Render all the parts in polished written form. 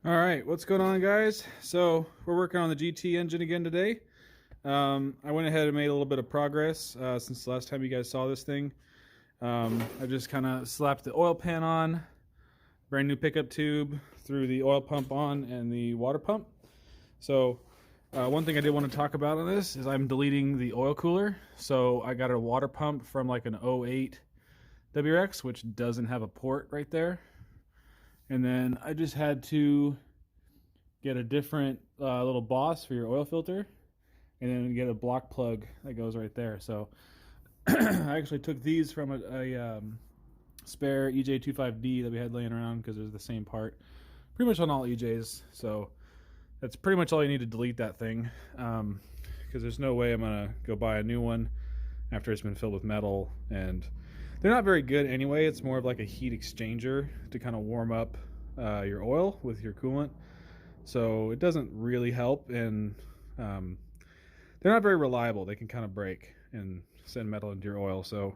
All right, what's going on, guys? So we're working on the GT engine again today. I went ahead and made a little bit of progress since the last time you guys saw this thing. I just kind of slapped the oil pan on, brand new pickup tube, threw the oil pump on, and the water pump. So one thing I did want to talk about on this is I'm deleting the oil cooler. So I got a water pump from like an 08 WX, which doesn't have a port right there. And then I just had to get a different little boss for your oil filter, and then get a block plug that goes right there. So I actually took these from a spare EJ255D that we had laying around because it was the same part pretty much on all EJs. So that's pretty much all you need to delete that thing, because there's no way I'm gonna go buy a new one after it's been filled with metal, and they're not very good anyway. It's more of like a heat exchanger to kind of warm up your oil with your coolant, so it doesn't really help, and they're not very reliable. They can kind of break and send metal into your oil, so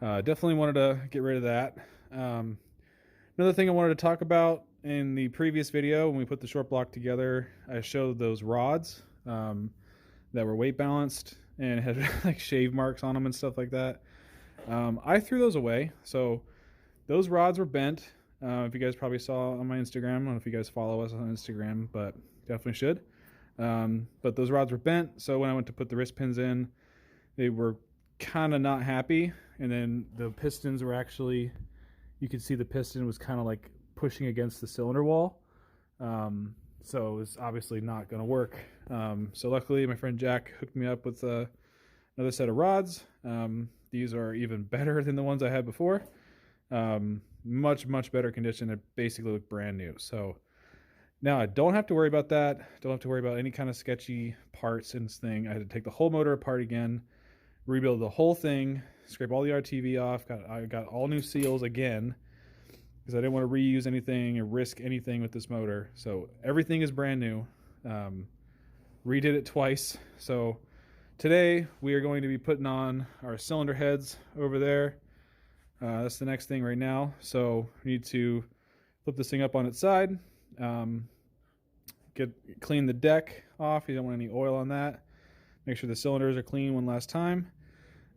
definitely wanted to get rid of that. Another thing I wanted to talk about, in the previous video when we put the short block together, I showed those rods that were weight balanced and had like shave marks on them and stuff like that. I threw those away. So those rods were bent. If you guys probably saw on my Instagram, I don't know if you guys follow us on Instagram, but definitely should. But those rods were bent, so when I went to put the wrist pins in, they were kind of not happy. And then the pistons were actually, you could see the piston was kind of like pushing against the cylinder wall. So it was obviously not going to work. So luckily my friend Jack hooked me up with another set of rods. These are even better than the ones I had before. Much better condition. They basically look brand new. So now I don't have to worry about that. Don't have to worry about any kind of sketchy parts in this thing. I had to take the whole motor apart again, rebuild the whole thing, scrape all the RTV off. I got all new seals again, because I didn't want to reuse anything or risk anything with this motor. So everything is brand new. Redid it twice. So today we are going to be putting on our cylinder heads over there. That's the next thing right now. So we need to flip this thing up on its side, clean the deck off. You don't want any oil on that. Make sure the cylinders are clean one last time.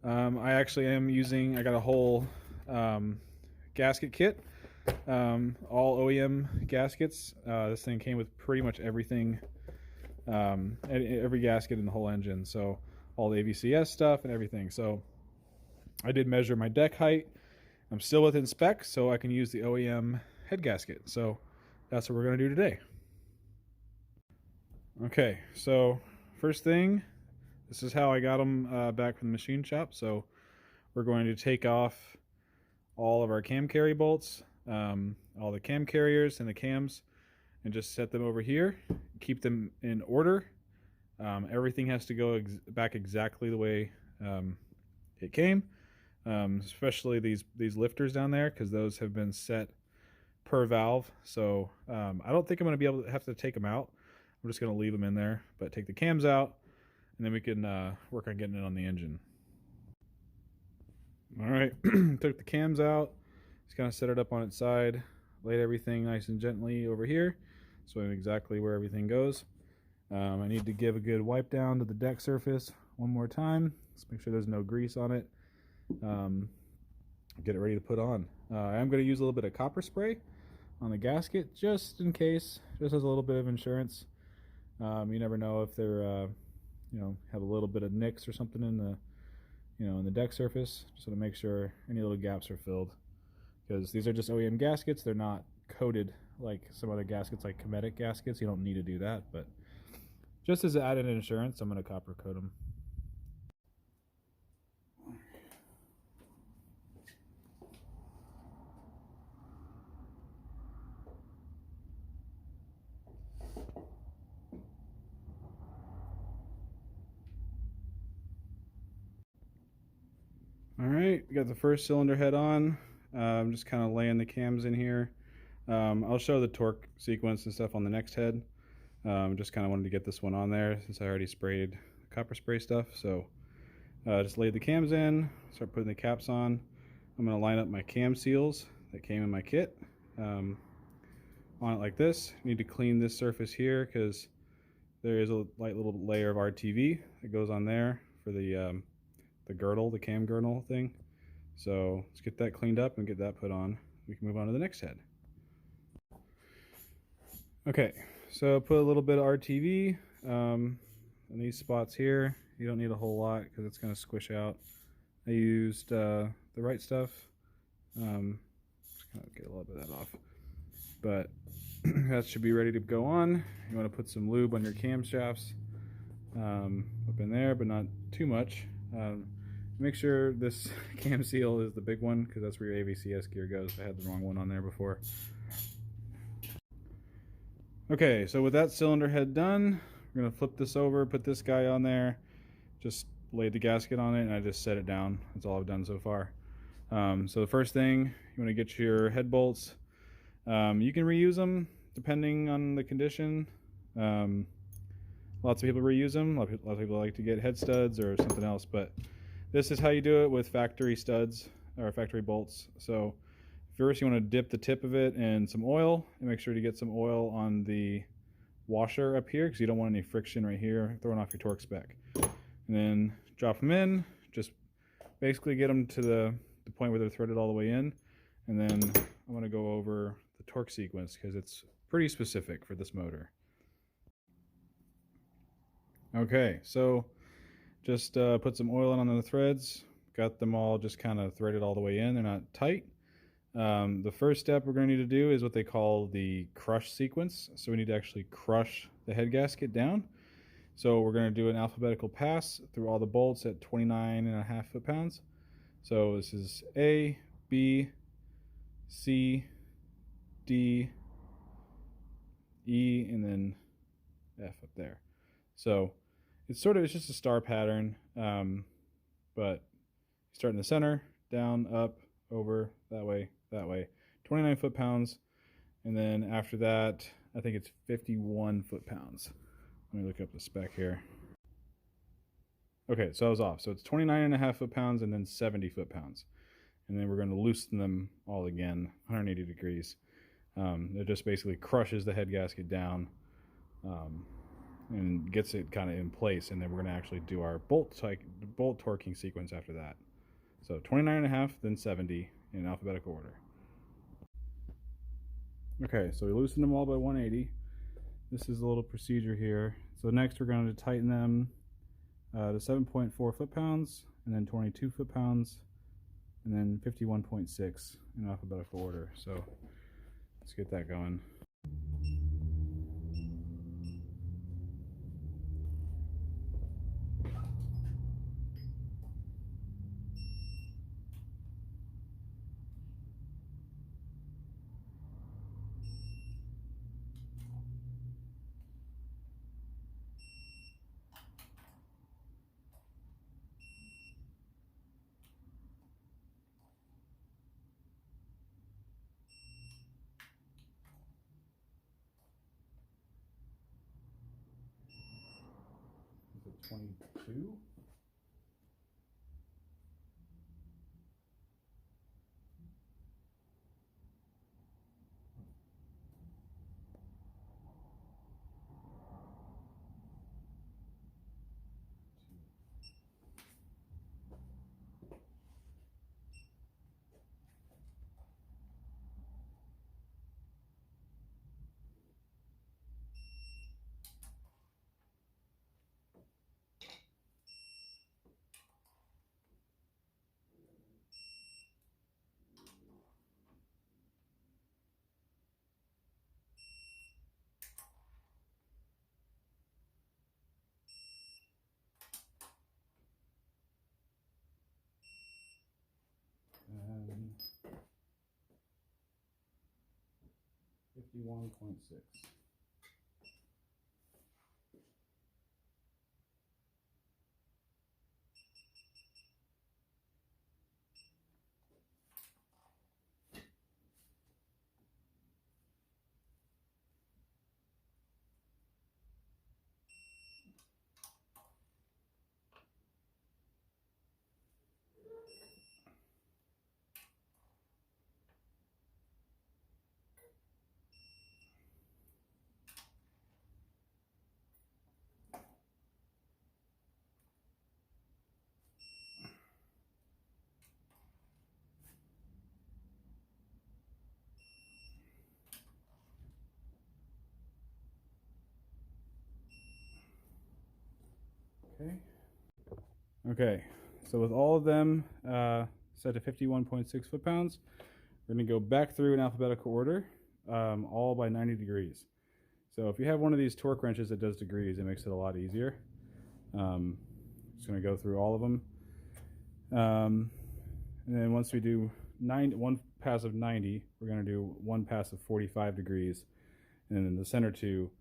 I actually am using, I got a whole gasket kit, all OEM gaskets. This thing came with pretty much everything, every gasket in the whole engine, so all the AVCS stuff and everything. So I did measure my deck height. I'm still within spec, so I can use the OEM head gasket. So that's what we're going to do today. Okay, so first thing, this is how I got them back from the machine shop. So we're going to take off all of our cam carry bolts, all the cam carriers and the cams, and just set them over here. Keep them in order. Everything has to go back exactly the way it came, especially these lifters down there, because those have been set per valve. So I don't think I'm going to be able to have to take them out. I'm just going to leave them in there, but take the cams out, and then we can work on getting it on the engine. All right, took the cams out, just kind of set it up on its side, laid everything nice and gently over here, so I know exactly where everything goes. I need to give a good wipe down to the deck surface one more time. Let's make sure there's no grease on it. Get it ready to put on. I am going to use a little bit of copper spray on the gasket, just in case, just as a little bit of insurance. You never know if they're, have a little bit of nicks or something in the, in the deck surface, just to make sure any little gaps are filled. Because these are just OEM gaskets, they're not coated like some other gaskets, like Cometic gaskets. You don't need to do that, but just as added insurance, I'm going to copper coat them. Alright, we got the first cylinder head on. I'm just kind of laying the cams in here. I'll show the torque sequence and stuff on the next head. Just kind of wanted to get this one on there since I already sprayed copper spray stuff. So just laid the cams in, start putting the caps on. I'm going to line up my cam seals that came in my kit. on it like this. You need to clean this surface here because there is a light little layer of RTV that goes on there for the girdle, the cam girdle thing. So let's get that cleaned up and get that put on. We can move on to the next head. Okay, so put a little bit of RTV in these spots here. You don't need a whole lot because it's going to squish out. I used the right stuff. Just kind of get a little bit of that off. But that should be ready to go on. You want to put some lube on your camshafts up in there, but not too much. Make sure this cam seal is the big one because that's where your AVCS gear goes. I had the wrong one on there before. Okay, so with that cylinder head done, we're going to flip this over, put this guy on there, just laid the gasket on it, and I just set it down. That's all I've done so far. So the first thing, you want to get your head bolts. You can reuse them depending on the condition. Lots of people reuse them. A lot of people like to get head studs or something else, but this is how you do it with factory studs or factory bolts. So first you want to dip the tip of it in some oil and make sure to get some oil on the washer up here because you don't want any friction right here throwing off your torque spec. And then drop them in, just basically get them to the point where they're threaded all the way in. And then I'm going to go over the torque sequence because it's pretty specific for this motor. Okay, so just put some oil on the threads, got them all just kind of threaded all the way in. They're not tight. The first step we're going to need to do is what they call the crush sequence. So we need to actually crush the head gasket down. So we're going to do an alphabetical pass through all the bolts at 29.5 foot-pounds. So this is A, B, C, D, E, and then F up there. So it's just a star pattern, but you start in the center, down, up, over, that way, 29 foot-pounds, and then after that, I think it's 51 foot-pounds. Let me look up the spec here. Okay, so I was off. So it's 29.5 foot-pounds and then 70 foot-pounds. And then we're going to loosen them all again, 180 degrees. It just basically crushes the head gasket down and gets it kind of in place. And then we're going to actually do our bolt torquing sequence after that. So 29.5, then 70 in alphabetical order. Okay, so we loosened them all by 180. This is a little procedure here. So next we're going to tighten them to 7.4 foot-pounds, and then 22 foot-pounds, and then 51.6 in alphabetical order. So let's get that going. Is it 22? And 51.6. Okay, so with all of them set to 51.6 foot-pounds, we're going to go back through in alphabetical order, all by 90 degrees. So if you have one of these torque wrenches that does degrees, it makes it a lot easier. Just going to go through all of them. And then once we do one pass of 90, we're going to do one pass of 45 degrees. And then the center two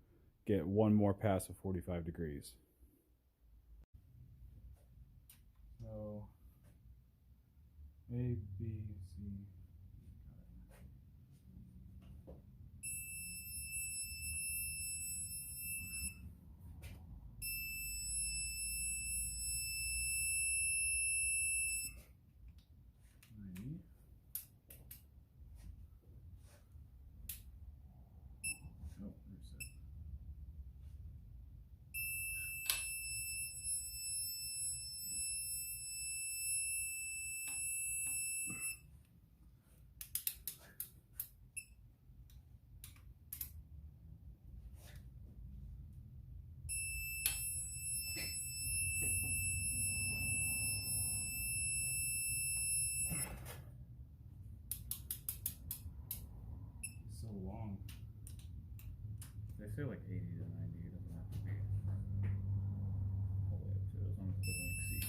get one more pass of 45 degrees. So A, B, C. So long. They say like 80 to 90. It doesn't have to be all the way up to it as long as it doesn't exceed.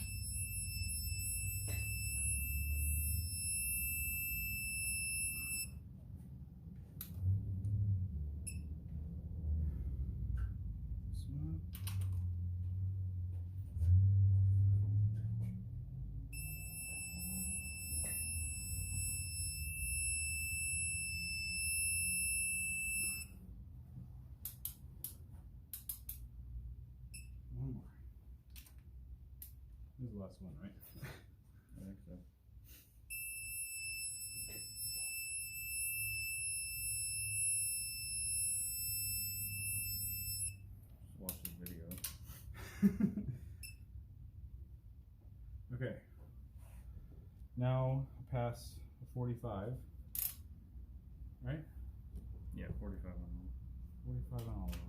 This one. One more. This is the last one, right? I think so. Just watch this video. Okay. Now pass 45. Right? Yeah, 45 on them. 45 on all of them.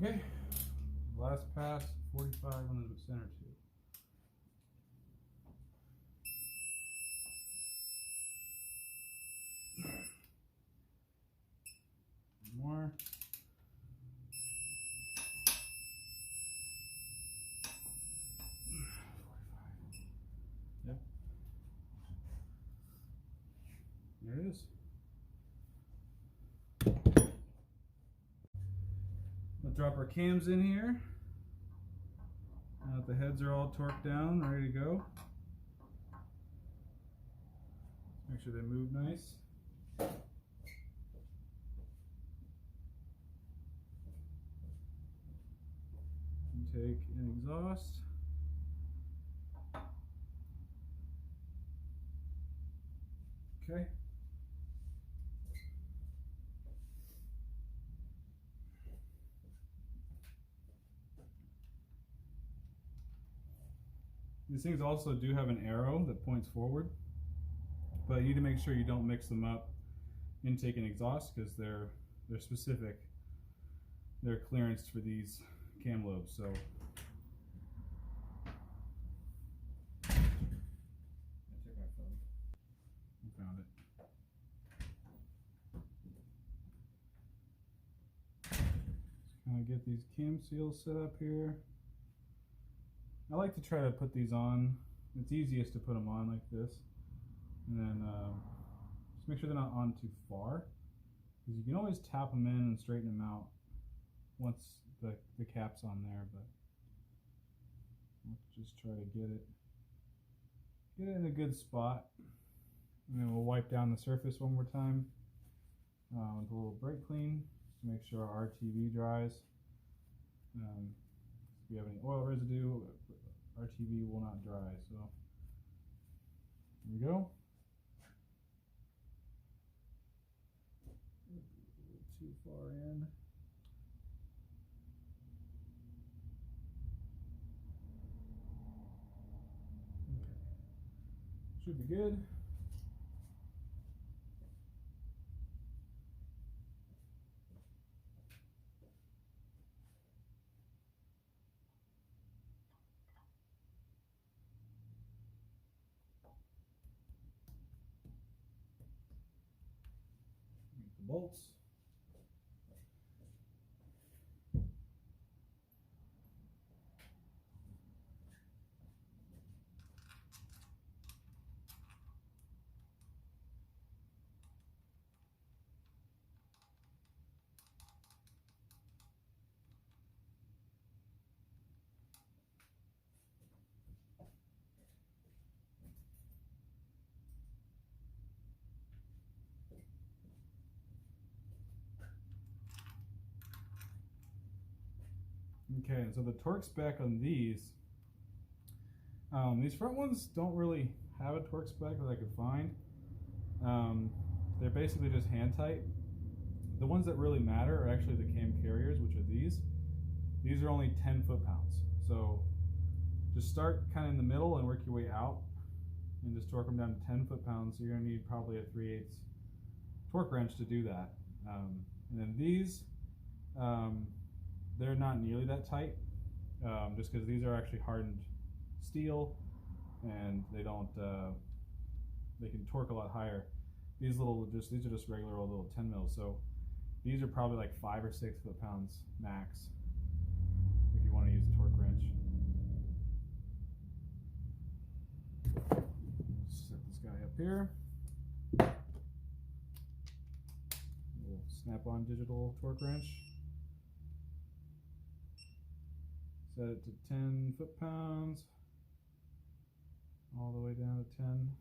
Okay, last pass, 45 on the center two. One more. Yep. There it is. We'll drop our cams in here. Now that the heads are all torqued down, ready to go. Make sure they move nice. Intake and exhaust. Okay. These things also do have an arrow that points forward, but you need to make sure you don't mix them up, intake and exhaust, because they're specific. They're clearanced for these cam lobes. So I took my phone. you found it. Just kind of get these cam seals set up here. I like to try to put these on. It's easiest to put them on like this, and then just make sure they're not on too far, because you can always tap them in and straighten them out once the caps on there, but let's just try to get it in a good spot, and then we'll wipe down the surface one more time with a little brake clean to make sure our RTV dries. If we have any oil residue, RTV will not dry. So here we go. A little too far in. Okay. Should be good. The bolts. Okay, and so the torque spec on these front ones don't really have a torque spec that I could find. They're basically just hand tight. The ones that really matter are actually the cam carriers, which are these. These are only 10 foot-pounds. So just start kind of in the middle and work your way out, and just torque them down to 10 foot-pounds. So you're going to need probably a 3/8 torque wrench to do that. And then these, they're not nearly that tight, just because these are actually hardened steel, and they don't. They can torque a lot higher. These are just regular old little 10 mils. So these are probably like 5 or 6 foot-pounds max if you want to use a torque wrench. Set this guy up here. Little snap-on digital torque wrench. Set it to 10 foot-pounds, all the way down to 10.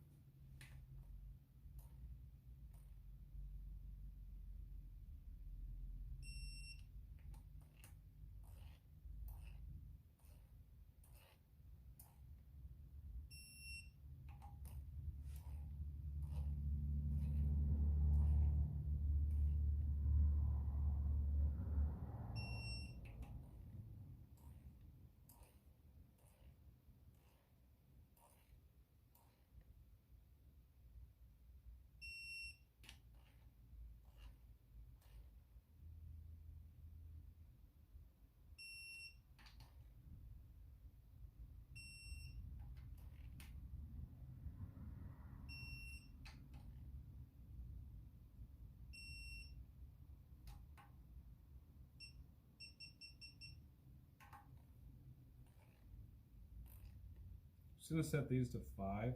Just gonna set these to 5,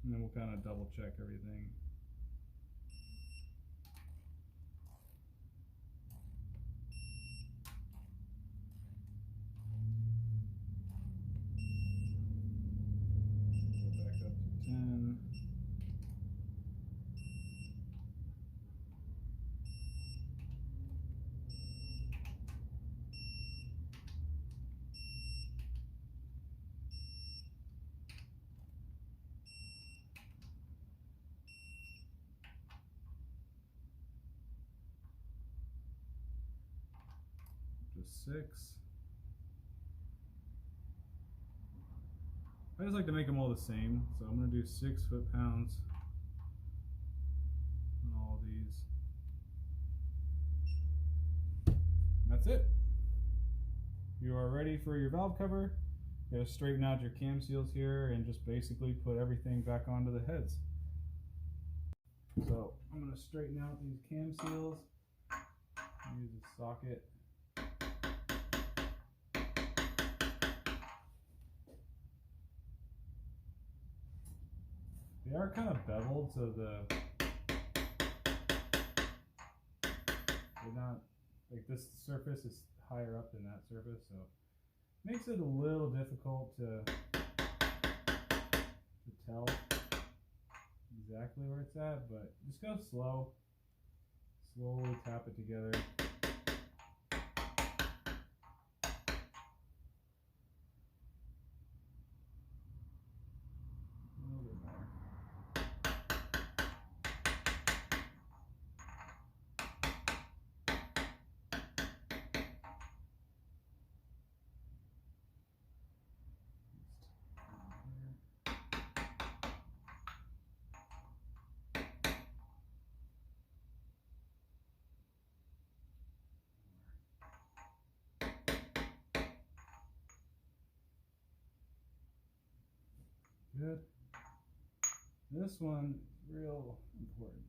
and then we'll kind of double check everything. Go back up to 10. Just 6. I just like to make them all the same, so I'm going to do 6 foot-pounds on all these. And that's it. You are ready for your valve cover. You gotta straighten out your cam seals here and just basically put everything back onto the heads. So I'm going to straighten out these cam seals. Use a socket. They are kind of beveled, so they're like this surface is higher up than that surface, so makes it a little difficult to tell exactly where it's at, but just go slow. Slowly tap it together. A little bit more. Good. This one, real important.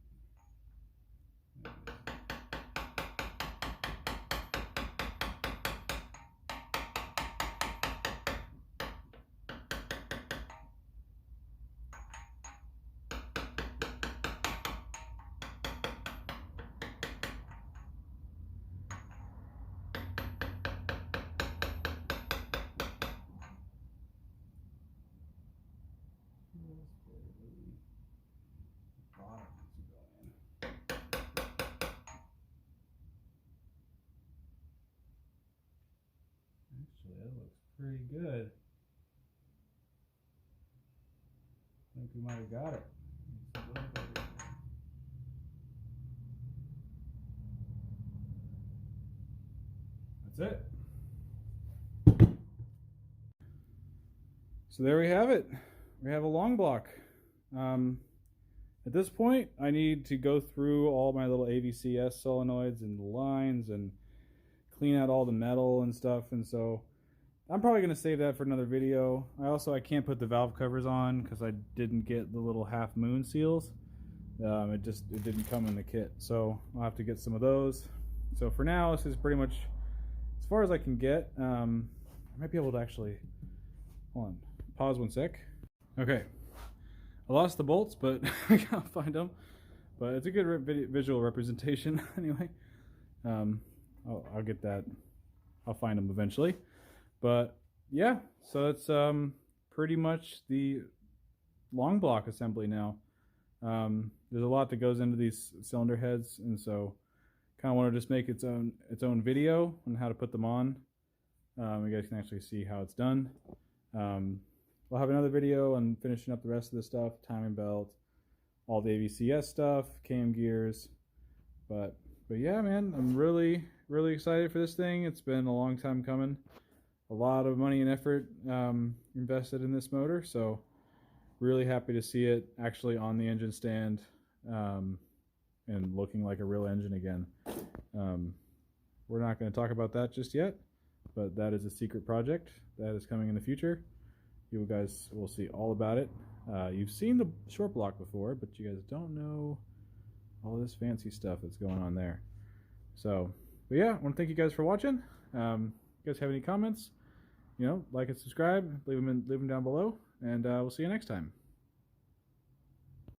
Actually, that looks pretty good. I think we might have got it. That's it. So there we have it. We have a long block. At this point, I need to go through all my little AVCS solenoids and the lines and clean out all the metal and stuff, and so I'm probably going to save that for another video. I can't put the valve covers on because I didn't get the little half moon seals. It didn't come in the kit, so I'll have to get some of those. So for now, this is pretty much as far as I can get. I might be able to actually, hold on, pause one sec. Okay, I lost the bolts, but I gotta find them. But it's a good visual representation anyway. I'll get that. I'll find them eventually. But yeah, so that's pretty much the long block assembly now. There's a lot that goes into these cylinder heads, and so kind of want to just make its own video on how to put them on. You guys can actually see how it's done. We'll have another video on finishing up the rest of the stuff, timing belt, all the AVCS stuff, cam gears. But yeah, man, I'm really excited for this thing. It's been a long time coming. A lot of money and effort invested in this motor, so really happy to see it actually on the engine stand and looking like a real engine again. We're not going to talk about that just yet, but that is a secret project that is coming in the future. You guys will see all about it. You've seen the short block before, but you guys don't know all this fancy stuff that's going on there. So, but yeah, I want to thank you guys for watching. You guys have any comments, like and subscribe, leave them down below, and we'll see you next time.